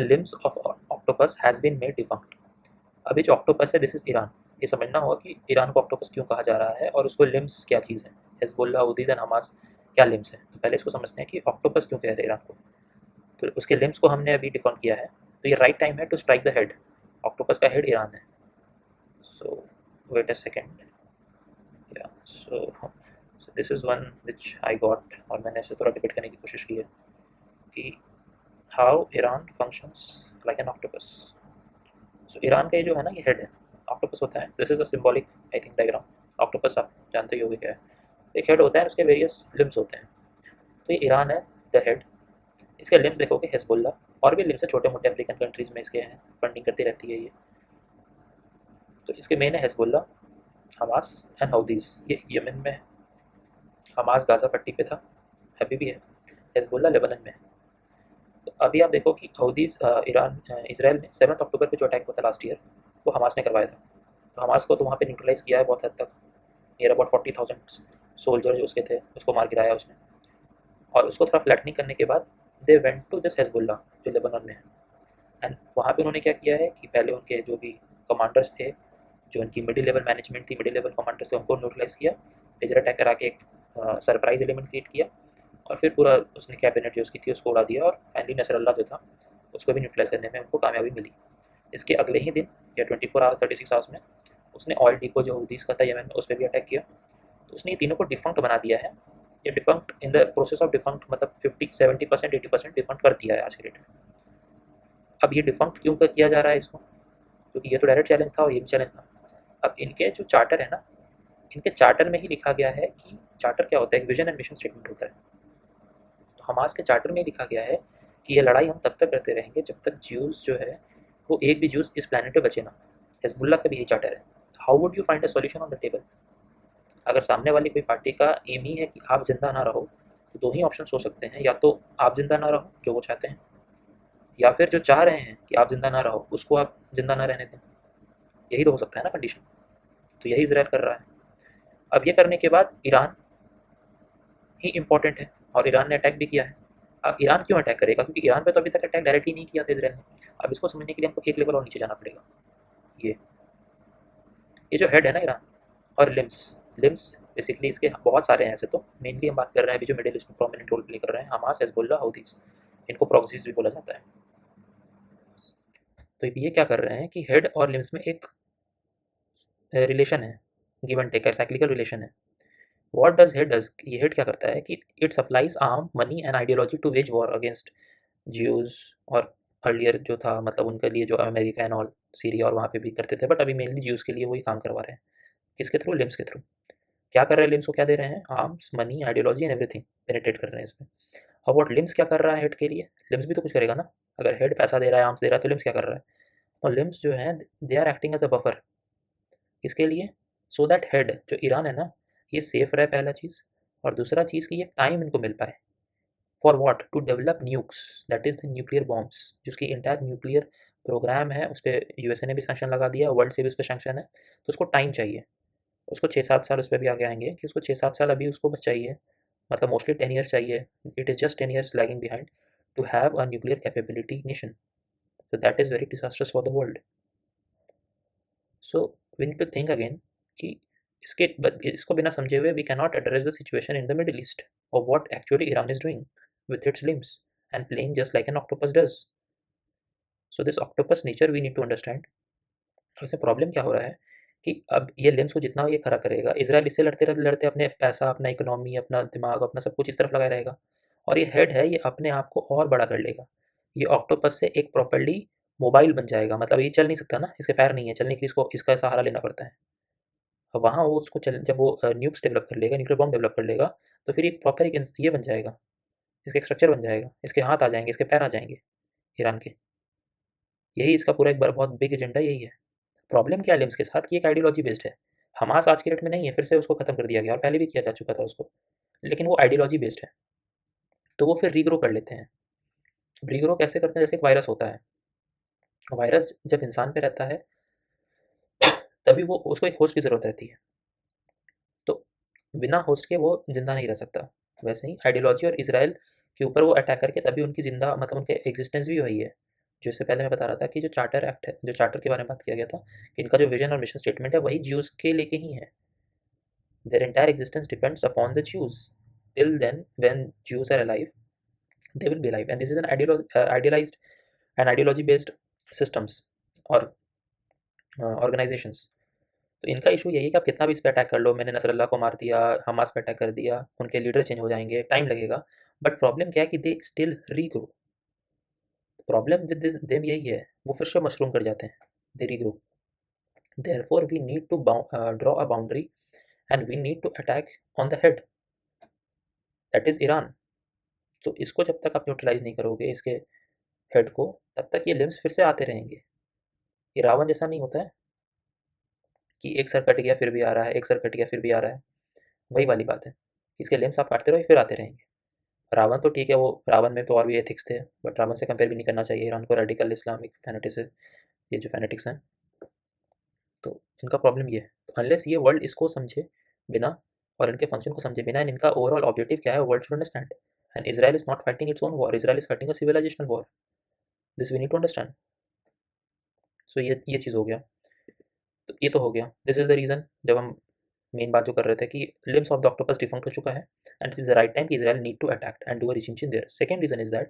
Limbs of octopus has been made defunct. अभी जो octopus है दिस इज ईरान। ये समझना होगा कि ईरान को ऑक्टोपस क्यों कहा जा रहा है और उसको लिम्स क्या चीज़ है, हिजबुल्लाह हूथीज़ एंड हमास क्या लिम्स है। तो पहले इसको समझते हैं कि ऑक्टोपस क्यों कह रहे हैं ईरान को। तो उसके लिम्स को हमने अभी डिफाइन किया है, तो ये राइट टाइम है to strike the head. Octopus का हेड ईरान है। सो वेट अ सेकेंड, या so this is one which I got, और मैंने इसे थोड़ा डिबेट करने की कोशिश की है कि how Iran functions like an octopus. So Iran का ये जो है ना, ये हेड है, ऑक्टोपस होता है। This is a symbolic I think diagram. Octopus आप जानते ही होंगे क्या है। एक हेड होता है, उसके वेरियस लिम्स होते हैं। तो ये ईरान है द हेड। इसके लिम्स देखोगे हिजबुल्ला, और भी लिम्स है छोटे मोटे अफ्रीकन कंट्रीज़ में इसके हैं, फंडिंग करती रहती है ये। तो इसके मेन है हिजबुल्ला, हमास एंड हौदीज़, ये यमन में है। हमास गाज़ा पट्टी पे था, अभी भी है। हिजबुल्ला लेबनन में है। तो अभी आप देखो कि हौदीज़ इसराइल ने 7 अक्टूबर को जो अटैक हुआ था लास्ट ईयर, वो हमास ने करवाया था। तो हमास को तो वहाँ पे न्यूट्रलाइज़ किया है बहुत हद तक। नियर अबाउट 40,000 सोल्जर जो उसके थे उसको मार गिराया उसने। और उसको थोड़ा फ्लैटनिंग करने के बाद they went to this Hezbollah जो लेबनान में है। एंड वहाँ पे उन्होंने क्या किया है कि पहले उनके जो भी कमांडर्स थे, जो उनकी मिडिल लेवल मैनेजमेंट थी, मिडिल लेवल कमांडर्स थे, उनको न्यूट्रलाइज़ किया। मेजर अटैक करा के एक सरप्राइज एलिमेंट क्रिएट किया, और फिर पूरा उसने कैबिनेट जो उसकी थी उसको उड़ा दिया, और फाइनली नसरल्ला जो था उसको भी न्यूट्रलाइज करने में उनको कामयाबी मिली। इसके अगले ही दिन या 24 आवर्स 36 आवर्स में उसने ऑयल डिपो जो हूदीज़ का था यमन में, उस पर भी अटैक किया। तो उसने ये तीनों को डिफंक्ट बना दिया है। ये defunct in the process of defunct, मतलब 50 70% 80% डिफंक्ट कर दिया है आज के डेट में। अब ये डिफंक्ट क्यों किया जा रहा है इसको, क्योंकि ये तो डायरेक्ट चैलेंज था और ये भी चैलेंज था। अब इनके जो चार्टर है ना, इनके चार्टर में ही लिखा गया है कि चार्टर क्या होता है, एक विजन एंड मिशन स्टेटमेंट होता है। तो हमास के चार्टर में लिखा गया है कि ये लड़ाई हम तब तक करते रहेंगे जब तक ज्यूज जो है वो एक भी ज्यूज इस प्लानट पे बचे ना। हिजबुल्ला का भी यही चार्टर है। How would you find a solution on the table. अगर सामने वाली कोई पार्टी का एम ही है कि आप जिंदा ना रहो, तो दो ही ऑप्शन हो सकते हैं, या तो आप जिंदा ना रहो जो वो चाहते हैं, या फिर जो चाह रहे हैं कि आप जिंदा ना रहो उसको आप जिंदा ना रहने दें। यही तो हो सकता है ना कंडीशन। तो यही इसराइल कर रहा है। अब ये करने के बाद ईरान ही इंपॉर्टेंट है, और ईरान ने अटैक भी किया है। अब ईरान क्यों अटैक करेगा, क्योंकि ईरान पे तो अभी तक अटैक डायरेक्टली नहीं किया था इसराइल ने। अब इसको समझने के लिए हमको एक लेवल और नीचे जाना पड़ेगा। ये ये जो हेड है ना ईरान, और लिम्स, लिम्स बेसिकली इसके बहुत सारे हैं। ऐसे तो मेनली हम बात कर रहे हैं अभी जो मिडिल ईस्ट में प्रोमिनेंट रोल प्ले कर रहे हैं, हमास, हिजबुल्लाह, हौथीस। इनको प्रॉक्सीज भी बोला जाता है। तो ये क्या कर रहे हैं कि हेड और लिम्स में एक रिलेशन है, गिव एंड टेक का साइक्लिकल रिलेशन है। व्हाट डज हेड डज, ये हेड क्या करता है कि it supplies arm, money and ideology to wage war against Jews. और अर्लियर जो था, मतलब उनके लिए जो अमेरिका एंड ऑल, सीरिया और वहाँ पे भी करते थे, बट अभी मेनली ज्यूज के लिए वही काम करवा रहे हैं। किसके थ्रू, लिम्स के थ्रू। क्या कर रहे हैं लिम्स को, क्या दे रहे हैं, arms, money, ideology and everything penetrate कर रहे हैं इसमें। और व्हाट लिम्स क्या कर रहा है हेड के लिए, लिम्स भी तो कुछ करेगा ना। अगर हेड पैसा दे रहा है, आर्म्स दे रहा है, तो लिम्स क्या कर रहा है। और लिम्स जो है they are acting as a buffer इसके लिए, सो दैट हेड जो ईरान है ना, ये सेफ रहे, पहला चीज़। और दूसरा चीज़ कि ये टाइम इनको मिल पाए for what, to develop nukes, that is the nuclear bombs. जिसकी इंटायर न्यूक्लियर प्रोग्राम है उस पर यूएसए ने भी सैंक्शन लगा दिया, वर्ल्ड से भी उस पर सैंक्शन है। तो उसको टाइम चाहिए। उसको 6-7 साल, उस पर भी आगे आएंगे कि उसको 6-7 साल अभी उसको बस चाहिए, मतलब मोस्टली 10 ईयर्स चाहिए। It is just 10 years lagging behind to have a nuclear capability nation. so that is very disastrous for the world. So we need to think again कि इसको बिना समझे हुए we cannot address the situation in the Middle East or what actually Iran is doing with its limbs and playing just like an octopus does. So this octopus nature we need to understand. वैसे problem क्या हो रहा है कि अब ये limbs को जितना ये खड़ा करेगा, इसराइल इससे लड़ते लड़ते लड़ते अपने पैसा, अपना इकोनॉमी, अपना दिमाग, अपना सब कुछ इस तरफ लगाया रहेगा। और ये हेड है, ये अपने आप को और बड़ा कर लेगा। ये ऑक्टोपस से एक प्रॉपर्ली मोबाइल बन जाएगा। मतलब ये चल नहीं सकता ना, इसके पैर नहीं है, चलने के लिए इसको इसका सहारा लेना पड़ता है। अब वहाँ वो उसको चल, जब वो न्यूक्स डेवलप कर लेगा, न्यूक्लियर बॉम्ब डेवलप कर लेगा, तो फिर एक प्रॉपर एक ये बन जाएगा, इसका एक स्ट्रक्चर बन जाएगा, इसके हाथ आ जाएंगे, इसके पैर आ जाएंगे ईरान के। यही इसका पूरा एक बहुत बिग एजेंडा यही है। प्रॉब्लम क्या है लिम्स के साथ कि एक आइडियोलॉजी बेस्ड है। हमास आज के डेट में नहीं है, फिर से उसको खत्म कर दिया गया, और पहले भी किया जा चुका था उसको। लेकिन वो आइडियोलॉजी बेस्ड है, तो वो फिर रीग्रो कर लेते हैं। रीग्रो कैसे करते हैं, जैसे एक वायरस होता है। वायरस जब इंसान पे रहता है तभी वो उसको एक होस्ट की ज़रूरत रहती है। तो बिना होस्ट के वो जिंदा नहीं रह सकता। वैसे ही आइडियोलॉजी और इसराइल के ऊपर वो अटैक करके तभी उनकी जिंदा, मतलब उनके एग्जिस्टेंस भी वही है। जो इससे पहले मैं बता रहा था कि जो चार्टर एक्ट है, जो चार्टर के बारे में बात किया गया था कि इनका जो विजन और मिशन स्टेटमेंट है वही ज्यूज के लेके ही है। Their entire existence depends upon the Jews. Till then when Jews are alive they will be alive, and this is an idealized and ideology based systems और ऑर्गेनाइजेशंस। तो इनका इशू यही है कि आप कितना भी इस पे अटैक कर लो, मैंने नसरल्ला को मार दिया, हमास पे अटैक कर दिया, उनके लीडर चेंज हो जाएंगे, टाइम लगेगा, बट प्रॉब्लम क्या है कि they still regrow. Problem with them यही है, वो फिर से मशरूम कर जाते हैं, they regrow. Therefore we need to draw a boundary and we need to attack on the head, that is Iran. तो इसको जब तक आप न्यूट्रलाइज नहीं करोगे, इसके हेड को, तब तक ये लिम्स फिर से आते रहेंगे। ये रावण जैसा नहीं होता है कि एक सर कट गया फिर भी आ रहा है, एक सर कट गया फिर भी आ रहा है। वही वाली बात है, इसके लिम्स आप काटते रहो फिर आते रहेंगे। रावण तो ठीक है, वो रावण में तो और भी एथिक्स थे, बट रावण से कंपेयर भी नहीं करना चाहिए ईरान को। रेडिकल इस्लामिक फैनेटिक्स, ये जो फैनेटिक्स हैं, तो इनका प्रॉब्लम ये है। तो अनलेस ये वर्ल्ड इसको समझे बिना, और इनके फंक्शन को समझे बिना, इनका ओवरऑल ऑब्जेक्टिव क्या है, world should understand. And Israel is not fighting its own war, Israel is fighting a civilizational war. This we need to understand. So ये चीज़ हो गया। तो ये तो हो गया, दिस इज द रीज़न। जब हम मेन बात जो कर रहे थे कि limbs of the octopus defunct हो चुका है, and it is the right time कि Israel need to attack and do a reaching there. Second reason is that